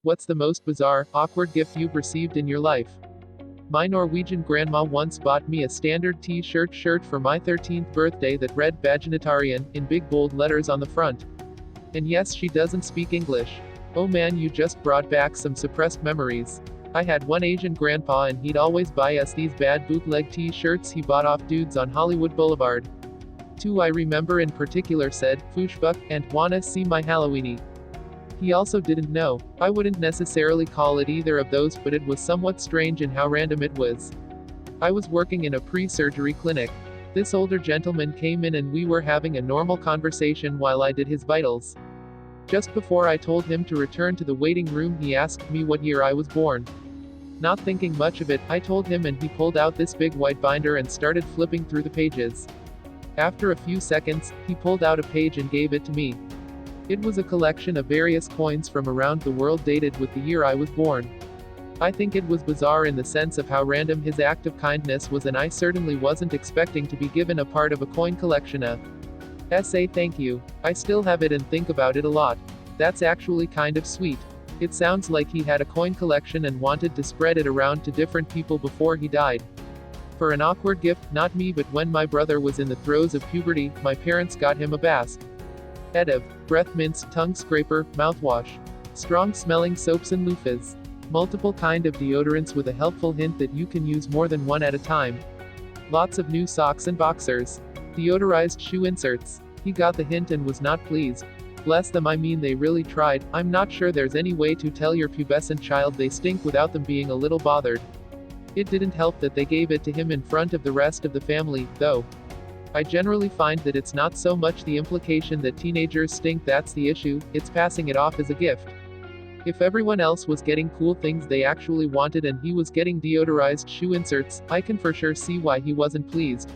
What's the most bizarre, awkward gift you've received in your life? My Norwegian grandma once bought me a standard t-shirt for my 13th birthday that read Vaginitarian, in big bold letters on the front. And yes, she doesn't speak English. Oh man, you just brought back some suppressed memories. I had one Asian grandpa and he'd always buy us these bad bootleg t-shirts he bought off dudes on Hollywood Boulevard. Two I remember in particular said, "Fushbuck," and "Wanna see my Halloweeny?" He also didn't know. I wouldn't necessarily call it either of those, but it was somewhat strange in how random it was. I was working in a pre-surgery clinic. This older gentleman came in and we were having a normal conversation while I did his vitals. Just before I told him to return to the waiting room, he asked me what year I was born. Not thinking much of it, I told him and he pulled out this big white binder and started flipping through the pages. After a few seconds, he pulled out a page and gave it to me. It was a collection of various coins from around the world dated with the year I was born. I think it was bizarre in the sense of how random his act of kindness was, and I certainly wasn't expecting to be given a part of a coin collection. Say thank you. I still have it and think about it a lot. That's actually kind of sweet. It sounds like he had a coin collection and wanted to spread it around to different people before he died. For an awkward gift, not me, but when my brother was in the throes of puberty, my parents got him a Basque Ediv, breath mints, tongue scraper, mouthwash, strong smelling soaps and loofahs, multiple kind of deodorants with a helpful hint that you can use more than one at a time, lots of new socks and boxers, deodorized shoe inserts. He got the hint and was not pleased. Bless them, I mean they really tried. I'm not sure there's any way to tell your pubescent child they stink without them being a little bothered. It didn't help that they gave it to him in front of the rest of the family, though. I generally find that it's not so much the implication that teenagers stink that's the issue, it's passing it off as a gift. If everyone else was getting cool things they actually wanted and he was getting deodorized shoe inserts, I can for sure see why he wasn't pleased.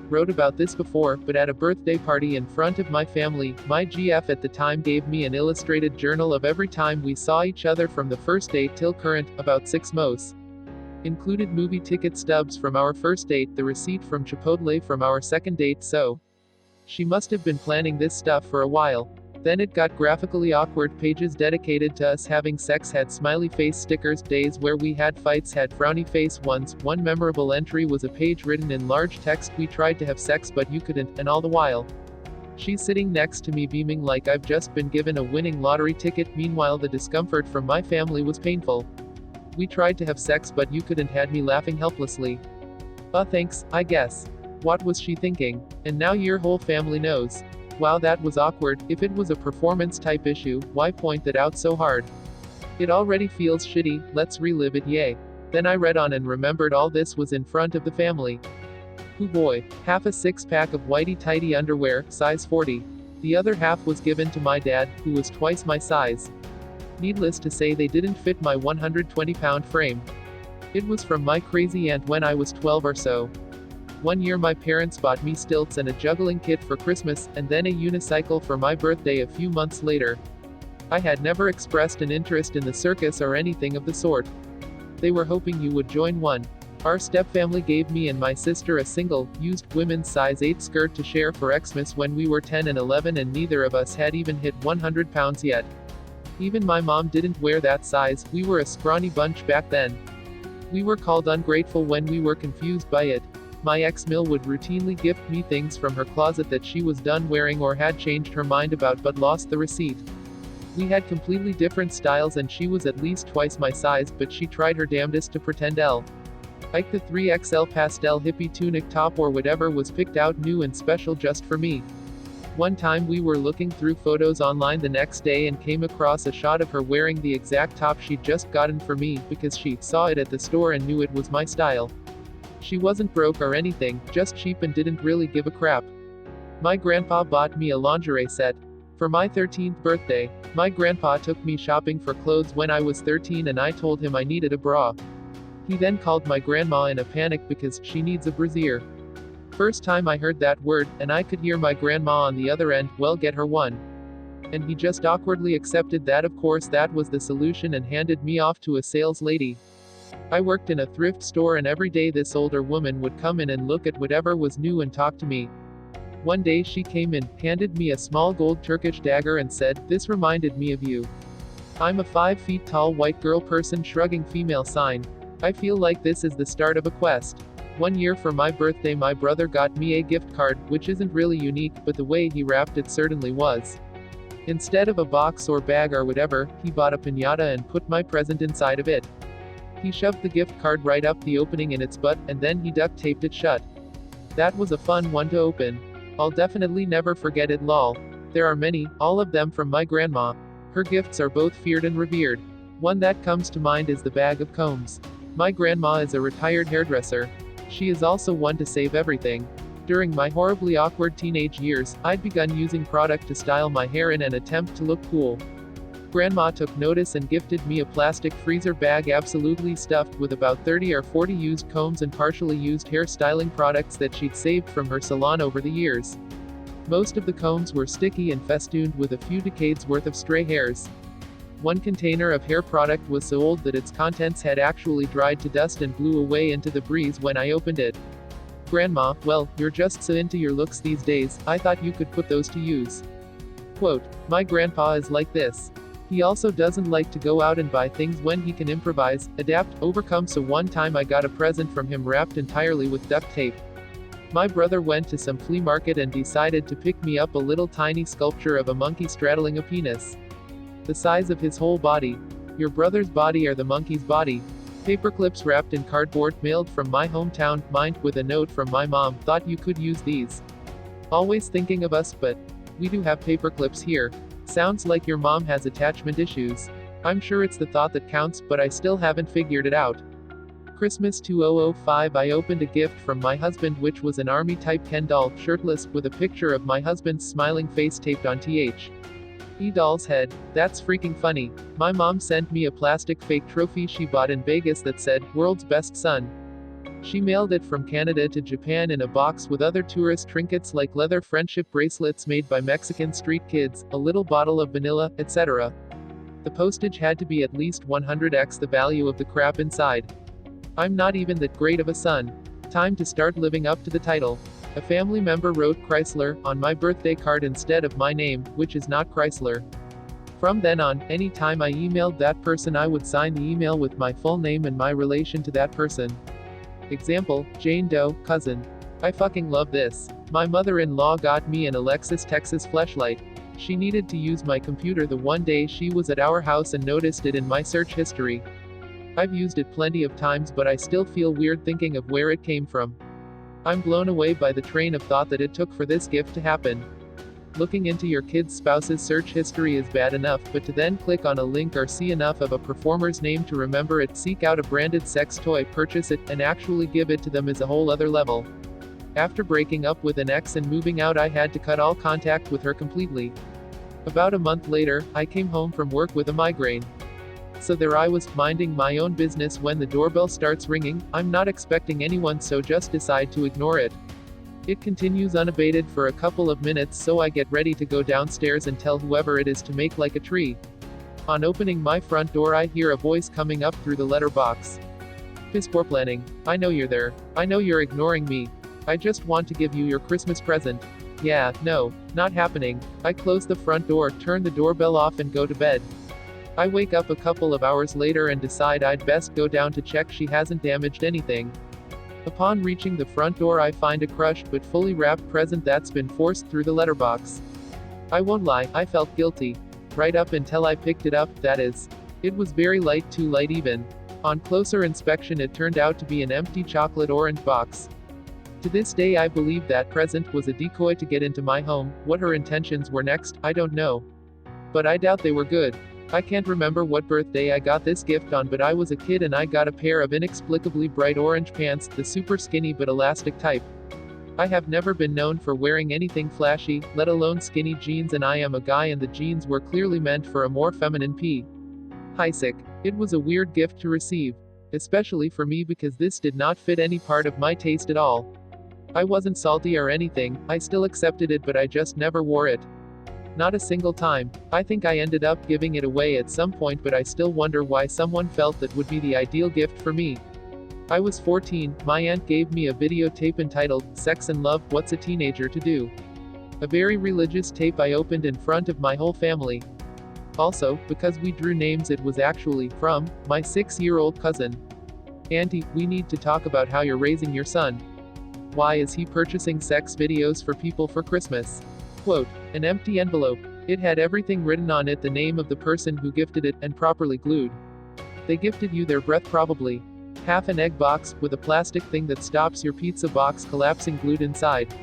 Wrote about this before, but at a birthday party in front of my family, my GF at the time gave me an illustrated journal of every time we saw each other from the first date till current, about 6 months. Included movie ticket stubs from our first date, the receipt from Chipotle from our second date, so she must have been planning this stuff for a while. Then it got graphically awkward. Pages dedicated to us having sex had smiley face stickers, days where we had fights had frowny face ones. One memorable entry was a page written in large text, "We tried to have sex but you couldn't," and all the while she's sitting next to me beaming like I've just been given a winning lottery ticket. Meanwhile, the discomfort from my family was painful. "We tried to have sex but you couldn't," had me laughing helplessly. Thanks, I guess. What was she thinking? And now your whole family knows. Wow, that was awkward. If it was a performance type issue, why point that out so hard? It already feels shitty, let's relive it, yay. Then I read on and remembered all this was in front of the family. Hoo boy, half a 6-pack of whitey-tighty underwear, size 40. The other half was given to my dad, who was twice my size. Needless to say, they didn't fit my 120-pound frame. It was from my crazy aunt when I was 12 or so. One year my parents bought me stilts and a juggling kit for Christmas, and then a unicycle for my birthday a few months later. I had never expressed an interest in the circus or anything of the sort. They were hoping you would join one. Our stepfamily gave me and my sister a single, used, women's size 8 skirt to share for Xmas when we were 10 and 11, and neither of us had even hit 100 pounds yet. Even my mom didn't wear that size. We were a scrawny bunch back then. We were called ungrateful when we were confused by it. My ex-Mill would routinely gift me things from her closet that she was done wearing or had changed her mind about but lost the receipt. We had completely different styles and she was at least twice my size, but she tried her damnedest to pretend Like the 3XL pastel hippie tunic top or whatever was picked out new and special just for me. One time we were looking through photos online the next day and came across a shot of her wearing the exact top she'd just gotten for me, because she saw it at the store and knew it was my style. She wasn't broke or anything, just cheap and didn't really give a crap. My grandpa bought me a lingerie set. For my 13th birthday, my grandpa took me shopping for clothes when I was 13 and I told him I needed a bra. He then called my grandma in a panic because she needs a brassiere. First time I heard that word, and I could hear my grandma on the other end, "Well, get her one." And he just awkwardly accepted that of course that was the solution and handed me off to a sales lady. I worked in a thrift store and every day this older woman would come in and look at whatever was new and talk to me. One day she came in, handed me a small gold Turkish dagger and said, "This reminded me of you." I'm a 5 feet tall white girl person shrugging female sign. I feel like this is the start of a quest. 1 year for my birthday my brother got me a gift card, which isn't really unique, but the way he wrapped it certainly was. Instead of a box or bag or whatever, he bought a piñata and put my present inside of it. He shoved the gift card right up the opening in its butt, and then he duct taped it shut. That was a fun one to open. I'll definitely never forget it lol. There are many, all of them from my grandma. Her gifts are both feared and revered. One that comes to mind is the bag of combs. My grandma is a retired hairdresser. She is also one to save everything. During my horribly awkward teenage years, I'd begun using product to style my hair in an attempt to look cool. Grandma took notice and gifted me a plastic freezer bag absolutely stuffed with about 30 or 40 used combs and partially used hair styling products that she'd saved from her salon over the years. Most of the combs were sticky and festooned with a few decades worth of stray hairs. One container of hair product was so old that its contents had actually dried to dust and blew away into the breeze when I opened it. Grandma, well, you're just so into your looks these days, I thought you could put those to use. Quote, my grandpa is like this. He also doesn't like to go out and buy things when he can improvise, adapt, overcome, so one time I got a present from him wrapped entirely with duct tape. My brother went to some flea market and decided to pick me up a little tiny sculpture of a monkey straddling a penis. The size of his whole body. Your brother's body or the monkey's body. Paperclips wrapped in cardboard, mailed from my hometown, mind, with a note from my mom, thought you could use these. Always thinking of us, but we do have paperclips here. Sounds like your mom has attachment issues. I'm sure it's the thought that counts, but I still haven't figured it out. Christmas 2005 I opened a gift from my husband which was an army-type Ken doll, shirtless, with a picture of my husband's smiling face taped on doll's head. That's freaking funny. My mom sent me a plastic fake trophy she bought in Vegas that said, "World's Best Son." She mailed it from Canada to Japan in a box with other tourist trinkets like leather friendship bracelets made by Mexican street kids, a little bottle of vanilla, etc. The postage had to be at least 100x the value of the crap inside. I'm not even that great of a son. Time to start living up to the title. A family member wrote Chrysler on my birthday card instead of my name, which is not Chrysler. From then on, any time I emailed that person I would sign the email with my full name and my relation to that person. Example, Jane Doe, cousin. I fucking love this. My mother-in-law got me an Alexis Texas fleshlight. She needed to use my computer the one day she was at our house and noticed it in my search history. I've used it plenty of times but I still feel weird thinking of where it came from. I'm blown away by the train of thought that it took for this gift to happen. Looking into your kid's spouse's search history is bad enough, but to then click on a link or see enough of a performer's name to remember it, seek out a branded sex toy, purchase it, and actually give it to them is a whole other level. After breaking up with an ex and moving out I had to cut all contact with her completely. About a month later, I came home from work with a migraine. So there I was, minding my own business when the doorbell starts ringing. I'm not expecting anyone so just decide to ignore it. It continues unabated for a couple of minutes so I get ready to go downstairs and tell whoever it is to make like a tree. On opening my front door I hear a voice coming up through the letterbox. Piss poor planning. I know you're there. I know you're ignoring me. I just want to give you your Christmas present. Yeah, no, not happening. I close the front door, turn the doorbell off and go to bed. I wake up a couple of hours later and decide I'd best go down to check she hasn't damaged anything. Upon reaching the front door I find a crushed but fully wrapped present that's been forced through the letterbox. I won't lie, I felt guilty. Right up until I picked it up, that is. It was very light, too light even. On closer inspection it turned out to be an empty chocolate orange box. To this day I believe that present was a decoy to get into my home. What her intentions were next, I don't know. But I doubt they were good. I can't remember what birthday I got this gift on, but I was a kid and I got a pair of inexplicably bright orange pants, the super skinny but elastic type. I have never been known for wearing anything flashy, let alone skinny jeans, and I am a guy and the jeans were clearly meant for a more feminine Sick. It was a weird gift to receive. Especially for me because this did not fit any part of my taste at all. I wasn't salty or anything, I still accepted it but I just never wore it. Not a single time. I think I ended up giving it away at some point but I still wonder why someone felt that would be the ideal gift for me. I was 14, my aunt gave me a videotape entitled, Sex and Love, What's a Teenager to Do? A very religious tape I opened in front of my whole family. Also, because we drew names, it was actually from my 6-year-old cousin. Auntie, we need to talk about how you're raising your son. Why is he purchasing sex videos for people for Christmas? Quote, an empty envelope. It had everything written on it, the name of the person who gifted it, and properly glued. They gifted you their breath probably. Half an egg box, with a plastic thing that stops your pizza box collapsing glued inside.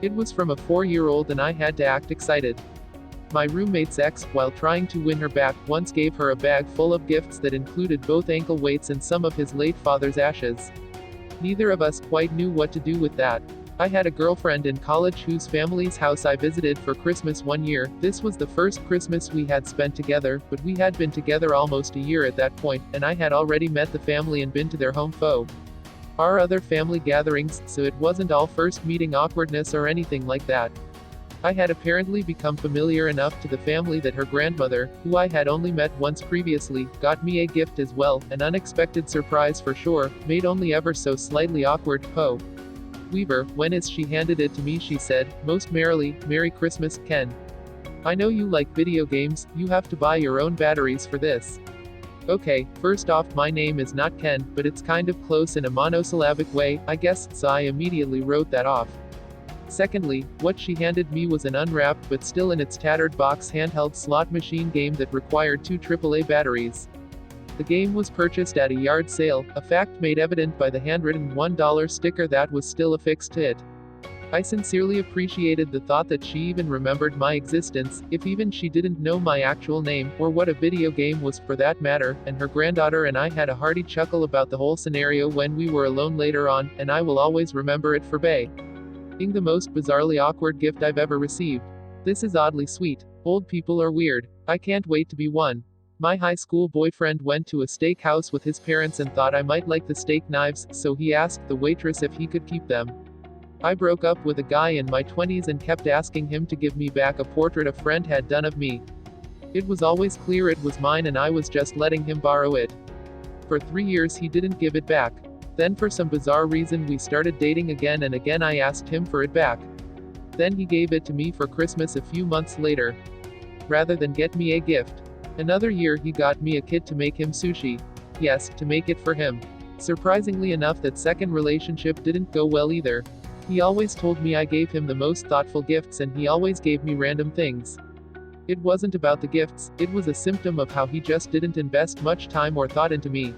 It was from a 4-year-old and I had to act excited. My roommate's ex, while trying to win her back, once gave her a bag full of gifts that included both ankle weights and some of his late father's ashes. Neither of us quite knew what to do with that. I had a girlfriend in college whose family's house I visited for Christmas one year. This was the first Christmas we had spent together, but we had been together almost a year at that point, and I had already met the family and been to their home for our other family gatherings, so it wasn't all first meeting awkwardness or anything like that. I had apparently become familiar enough to the family that her grandmother, who I had only met once previously, got me a gift as well, an unexpected surprise for sure, made only ever so slightly awkward. Ho! Weaver, when as she handed it to me she said, most merrily, Merry Christmas, Ken. I know you like video games, you have to buy your own batteries for this. Okay, first off, my name is not Ken, but it's kind of close in a monosyllabic way, I guess, so I immediately wrote that off. Secondly, what she handed me was an unwrapped but still in its tattered box handheld slot machine game that required 2 AAA batteries. The game was purchased at a yard sale, a fact made evident by the handwritten $1 sticker that was still affixed to it. I sincerely appreciated the thought that she even remembered my existence, if even she didn't know my actual name, or what a video game was for that matter, and her granddaughter and I had a hearty chuckle about the whole scenario when we were alone later on, and I will always remember it for being the most bizarrely awkward gift I've ever received. This is oddly sweet. Old people are weird. I can't wait to be one. My high school boyfriend went to a steak house with his parents and thought I might like the steak knives, so he asked the waitress if he could keep them. I broke up with a guy in my 20s and kept asking him to give me back a portrait a friend had done of me. It was always clear it was mine and I was just letting him borrow it. For 3 years he didn't give it back. Then for some bizarre reason we started dating again and again I asked him for it back. Then he gave it to me for Christmas a few months later. Rather than get me a gift. Another year he got me a kit to make him sushi. Yes, to make it for him. Surprisingly enough, that second relationship didn't go well either. He always told me I gave him the most thoughtful gifts and he always gave me random things. It wasn't about the gifts, it was a symptom of how he just didn't invest much time or thought into me.